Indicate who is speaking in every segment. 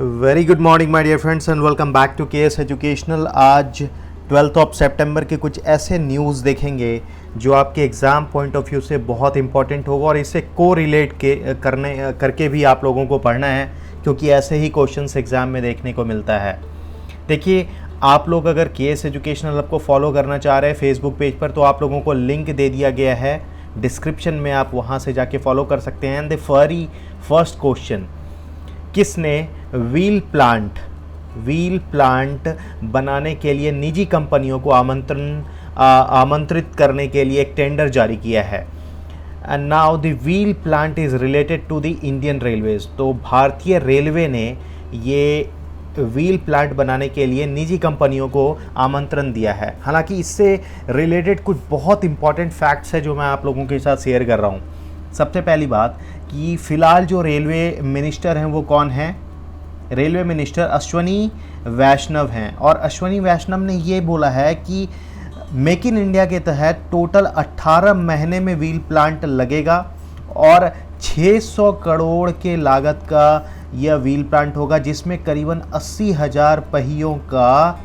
Speaker 1: Very good morning my dear friends and welcome back to KS educational. आज 12 of सितंबर के कुछ ऐसे news देखेंगे जो आपके एग्ज़ाम पॉइंट ऑफ व्यू से बहुत इंपॉर्टेंट होगा और इससे को रिलेट करके भी आप लोगों को पढ़ना है, क्योंकि ऐसे ही क्वेश्चंस एग्ज़ाम में देखने को मिलता है। देखिए, आप लोग अगर केएस एजुकेशनल को फॉलो करना चाह रहे हैं फेसबुक पेज पर, तो आप लोगों को लिंक दे दिया गया है डिस्क्रिप्शन में, आप वहाँ से जाके फॉलो कर सकते हैं। एंड द फर्स्ट क्वेश्चन, किसने व्हील प्लांट बनाने के लिए निजी कंपनियों को आमंत्रित करने के लिए एक टेंडर जारी किया है। And now the wheel plant is related to the Indian railways. तो भारतीय रेलवे ने ये व्हील प्लांट बनाने के लिए निजी कंपनियों को आमंत्रण दिया है। हालांकि इससे रिलेटेड कुछ बहुत इंपॉर्टेंट फैक्ट्स है जो मैं आप लोगों के साथ शेयर कर रहा हूँ। सबसे पहली बात कि फ़िलहाल जो रेलवे मिनिस्टर हैं वो कौन हैं? रेलवे मिनिस्टर अश्वनी वैष्णव हैं। और अश्वनी वैष्णव ने ये बोला है कि मेक इन इंडिया के तहत टोटल 18 महीने में व्हील प्लांट लगेगा और 600 करोड़ के लागत का यह व्हील प्लांट होगा, जिसमें करीबन 80,000 पहियों का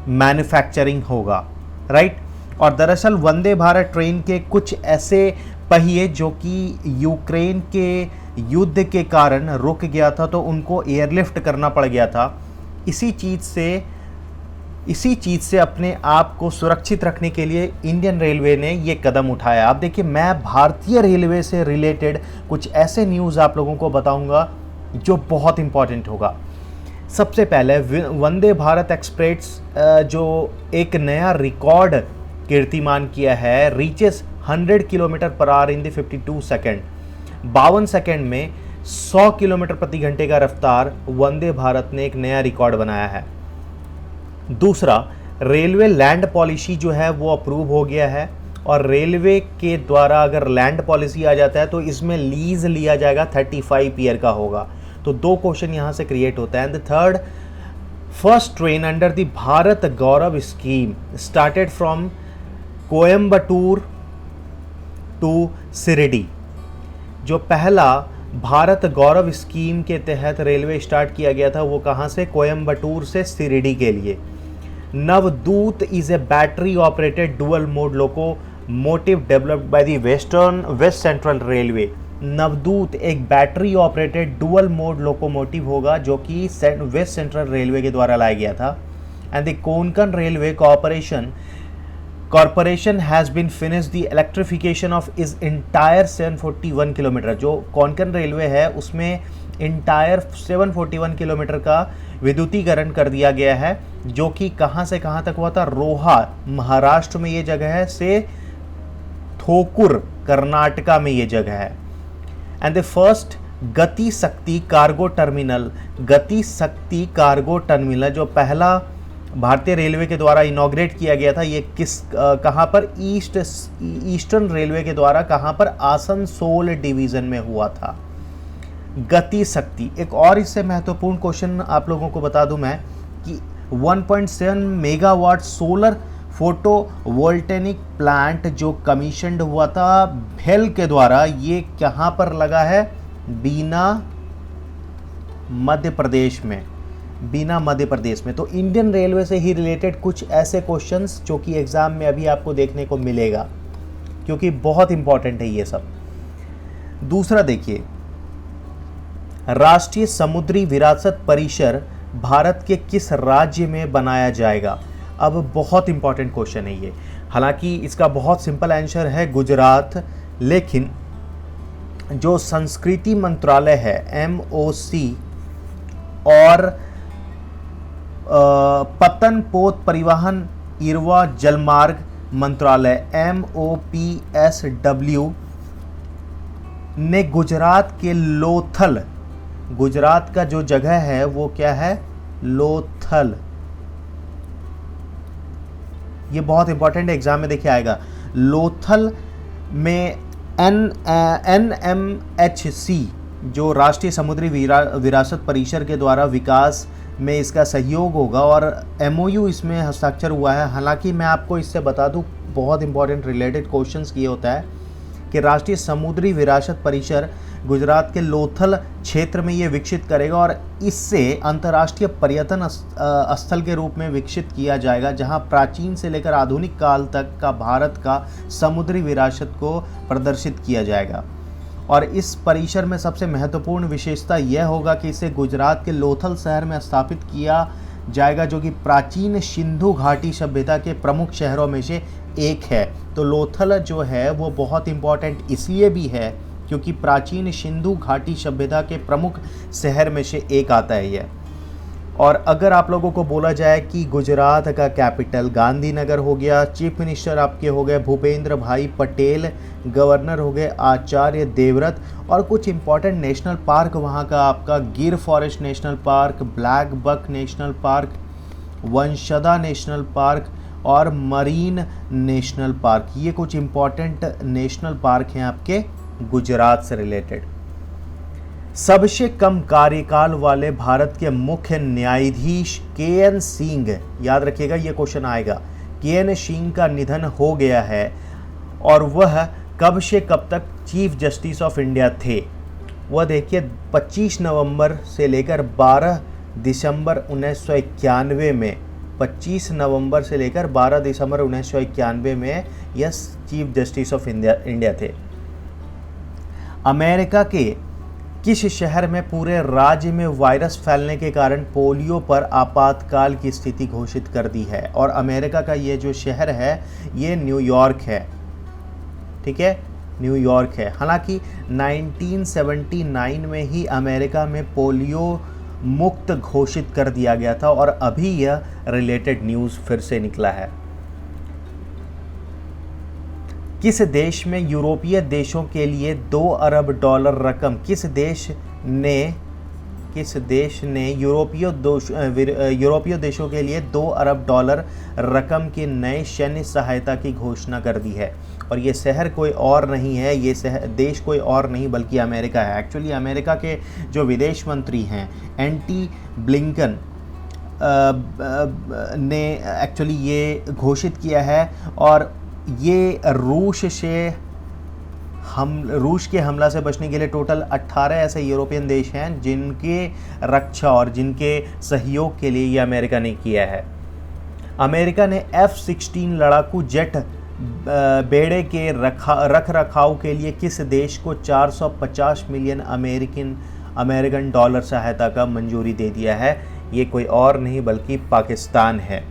Speaker 1: मैन्युफैक्चरिंग होगा, राइट। और दरअसल वंदे भारत ट्रेन के कुछ ऐसे पहिए जो कि यूक्रेन के युद्ध के कारण रुक गया था, तो उनको एयरलिफ्ट करना पड़ गया था। इसी चीज़ से अपने आप को सुरक्षित रखने के लिए इंडियन रेलवे ने ये कदम उठाया। आप देखिए, मैं भारतीय रेलवे से रिलेटेड कुछ ऐसे न्यूज़ आप लोगों को बताऊंगा जो बहुत इंपॉर्टेंट होगा। सबसे पहले वंदे भारत एक्सप्रेस जो एक नया रिकॉर्ड कीर्तिमान किया है, reaches 100 kilometre per hour in the 52 second. 52 second में 100 किलोमीटर प्रति घंटे का रफ्तार वंदे भारत ने एक नया रिकॉर्ड बनाया है। दूसरा, रेलवे लैंड पॉलिसी जो है वो अप्रूव हो गया है, और रेलवे के द्वारा अगर लैंड पॉलिसी आ जाता है तो इसमें लीज लिया जाएगा 35 ईयर का होगा। तो दो क्वेश्चन यहाँ से क्रिएट होता है। And the third, first train under the Bharat Gaurav scheme started from Coimbatore to Shirdi. जो पहला भारत गौरव स्कीम के तहत रेलवे स्टार्ट किया गया था वो कहाँ से? कोयम्बटूर से सिरडी के लिए। Navdoot is a battery operated dual mode locomotive developed by the West Central Railway. Navdoot एक battery operated dual mode locomotive होगा जो कि वेस्ट सेंट्रल रेलवे के द्वारा लाया गया था। And the Konkan railway corporation has been finish the electrification of its entire 741 kilometre. जो कोंकण रेलवे है उसमें इंटायर 741 किलोमीटर का विद्युतीकरण कर दिया गया है, जो कि कहाँ से कहाँ तक हुआ था? रोहा महाराष्ट्र में ये जगह है, से थोकुर कर्नाटका में ये जगह है। एंड द फर्स्ट गति शक्ति कार्गो टर्मिनल जो पहला भारतीय रेलवे के द्वारा इनॉग्रेट किया गया था, ये कहाँ पर? ईस्टर्न रेलवे के द्वारा कहाँ पर? आसनसोल डिवीज़न में हुआ था। गति शक्ति, एक और इससे महत्वपूर्ण क्वेश्चन आप लोगों को बता दूं मैं कि 1.7 मेगावाट सोलर फोटोवोल्टेनिक प्लांट जो कमीशन्ड हुआ था भेल के द्वारा, ये कहाँ पर लगा है? बीना मध्य प्रदेश में। तो इंडियन रेलवे से ही रिलेटेड कुछ ऐसे क्वेश्चंस जो कि एग्जाम में अभी आपको देखने को मिलेगा, क्योंकि बहुत इंपॉर्टेंट है ये सब। दूसरा देखिए, राष्ट्रीय समुद्री विरासत परिसर भारत के किस राज्य में बनाया जाएगा? अब बहुत इंपॉर्टेंट क्वेश्चन है ये। हालांकि इसका बहुत सिंपल आंसर है गुजरात, लेकिन जो संस्कृति मंत्रालय है MOC और पतन पोत परिवहन इरवा जलमार्ग मंत्रालय MOPSW ने गुजरात के लोथल, गुजरात का जो जगह है वो क्या है? लोथल। ये बहुत इंपॉर्टेंट एग्जाम में देखिए आएगा। लोथल में NMHC जो राष्ट्रीय समुद्री विरासत परिसर के द्वारा विकास में इसका सहयोग होगा, और MOU इसमें हस्ताक्षर हुआ है। हालांकि मैं आपको इससे बता दूं, बहुत इंपॉर्टेंट रिलेटेड क्वेश्चंस ये होता है कि राष्ट्रीय समुद्री विरासत परिसर गुजरात के लोथल क्षेत्र में ये विकसित करेगा और इससे अंतर्राष्ट्रीय पर्यटन स्थल के रूप में विकसित किया जाएगा, जहां प्राचीन से लेकर आधुनिक काल तक का भारत का समुद्री विरासत को प्रदर्शित किया जाएगा। और इस परिसर में सबसे महत्वपूर्ण विशेषता यह होगा कि इसे गुजरात के लोथल शहर में स्थापित किया जाएगा, जो कि प्राचीन सिंधु घाटी सभ्यता के प्रमुख शहरों में से एक है। तो लोथल जो है वो बहुत इम्पॉर्टेंट इसलिए भी है क्योंकि प्राचीन सिंधु घाटी सभ्यता के प्रमुख शहर में से एक आता है यह। और अगर आप लोगों को बोला जाए कि गुजरात का कैपिटल गांधीनगर हो गया, चीफ मिनिस्टर आपके हो गए भूपेंद्र भाई पटेल, गवर्नर हो गए आचार्य देवव्रत, और कुछ इंपॉर्टेंट नेशनल पार्क वहाँ का आपका Gir forest national park, black buck national park, Vansda national park और मरीन नेशनल पार्क, ये कुछ इंपॉर्टेंट नेशनल पार्क हैं आपके गुजरात से रिलेटेड। सबसे कम कार्यकाल वाले भारत के मुख्य न्यायाधीश के.एन. सिंह, याद रखिएगा ये क्वेश्चन आएगा, के.एन. सिंह का निधन हो गया है और वह कब से कब तक चीफ जस्टिस ऑफ इंडिया थे। वह देखिए 25 नवंबर से लेकर 12 दिसंबर 1991 में, 25 नवंबर से लेकर 12 दिसंबर 1991 में यह चीफ जस्टिस ऑफ इंडिया थे। अमेरिका के किस शहर में पूरे राज्य में वायरस फैलने के कारण पोलियो पर आपातकाल की स्थिति घोषित कर दी है। और अमेरिका का ये जो शहर है ये न्यूयॉर्क है, ठीक है, न्यूयॉर्क है। हालांकि 1979 में ही अमेरिका में पोलियो मुक्त घोषित कर दिया गया था और अभी यह रिलेटेड न्यूज़ फिर से निकला है। किस देश में यूरोपीय देशों के लिए 2 अरब डॉलर रकम, किस देश ने यूरोपीय देशों के लिए 2 अरब डॉलर रकम की नए सैन्य सहायता की घोषणा कर दी है। और ये शहर कोई और नहीं है, ये देश कोई और नहीं बल्कि अमेरिका है। एक्चुअली अमेरिका के जो विदेश मंत्री हैं एंटी ब्लिंकन ने एक्चुअली ये घोषित किया है। और ये रूस के हमला से बचने के लिए टोटल 18 ऐसे यूरोपियन देश हैं जिनके रक्षा और जिनके सहयोग के लिए ये अमेरिका ने किया है। अमेरिका ने F-16 लड़ाकू जेट बेड़े के रख रखाव के लिए किस देश को 450 मिलियन अमेरिकन डॉलर सहायता का मंजूरी दे दिया है। ये कोई और नहीं बल्कि पाकिस्तान है।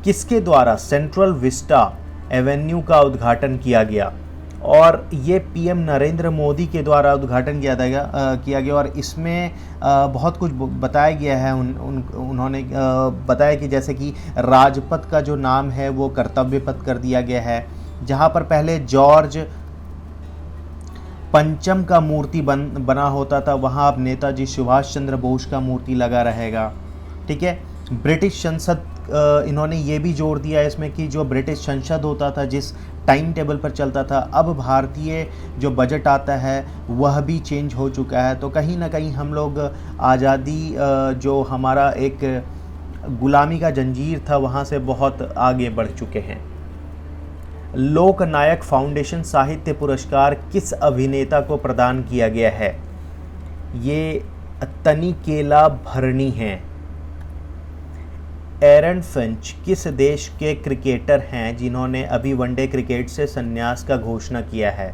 Speaker 1: किसके द्वारा सेंट्रल विस्टा एवेन्यू का उद्घाटन किया गया। और ये पीएम नरेंद्र मोदी के द्वारा उद्घाटन किया गया और इसमें बहुत कुछ बताया गया है। उन्होंने बताया कि जैसे कि राजपथ का जो नाम है वो कर्तव्य पथ कर दिया गया है। जहाँ पर पहले जॉर्ज पंचम का मूर्ति बना होता था वहाँ अब नेताजी सुभाष चंद्र बोस का मूर्ति लगा रहेगा, ठीक है। ब्रिटिश संसद, इन्होंने ये भी जोड़ दिया इसमें कि जो ब्रिटिश संसद होता था जिस टाइम टेबल पर चलता था, अब भारतीय जो बजट आता है वह भी चेंज हो चुका है। तो कहीं ना कहीं हम लोग आज़ादी, जो हमारा एक गुलामी का जंजीर था, वहाँ से बहुत आगे बढ़ चुके हैं। लोकनायक फाउंडेशन साहित्य पुरस्कार किस अभिनेता को प्रदान किया गया है। ये तनिकेला भरणी हैं। एरन फिंच किस देश के क्रिकेटर हैं जिन्होंने अभी वनडे क्रिकेट से संन्यास का घोषणा किया है।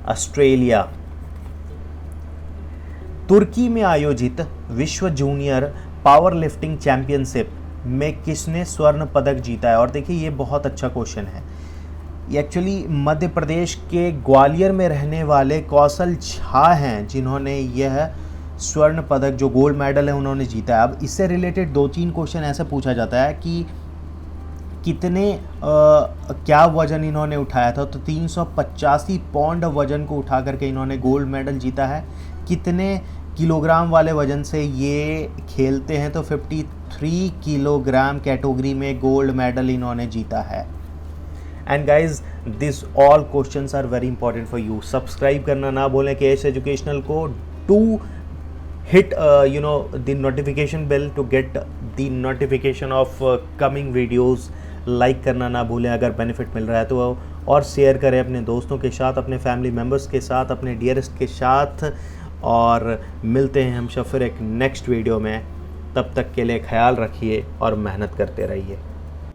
Speaker 1: ऑस्ट्रेलिया। तुर्की में आयोजित विश्व जूनियर पावर लिफ्टिंग चैंपियनशिप में किसने स्वर्ण पदक जीता है। और देखिए ये बहुत अच्छा क्वेश्चन है। एक्चुअली मध्य प्रदेश के ग्वालियर में रहने वाले कौशल झा हैं जिन्होंने यह स्वर्ण पदक, जो गोल्ड मेडल है, उन्होंने जीता है। अब इससे रिलेटेड 2-3 क्वेश्चन ऐसे पूछा जाता है कि क्या वज़न इन्होंने उठाया था। तो 385 पाउंड वज़न को उठा करके इन्होंने गोल्ड मेडल जीता है। कितने किलोग्राम वाले वज़न से ये खेलते हैं, तो 53 किलोग्राम कैटेगरी में गोल्ड मेडल इन्होंने जीता है। And guys this all questions are very important for you. Subscribe करना ना भूलें केएस एजुकेशनल को। To hit the notification bell to get the notification of coming videos like करना ना भूलें अगर बेनिफिट मिल रहा है तो, और शेयर करें अपने दोस्तों के साथ, अपने फैमिली मेम्बर्स के साथ, अपने डियरेस्ट के साथ। और मिलते हैं हम फिर एक नेक्स्ट वीडियो में। तब तक के लिए ख्याल रखिए और मेहनत करते रहिए।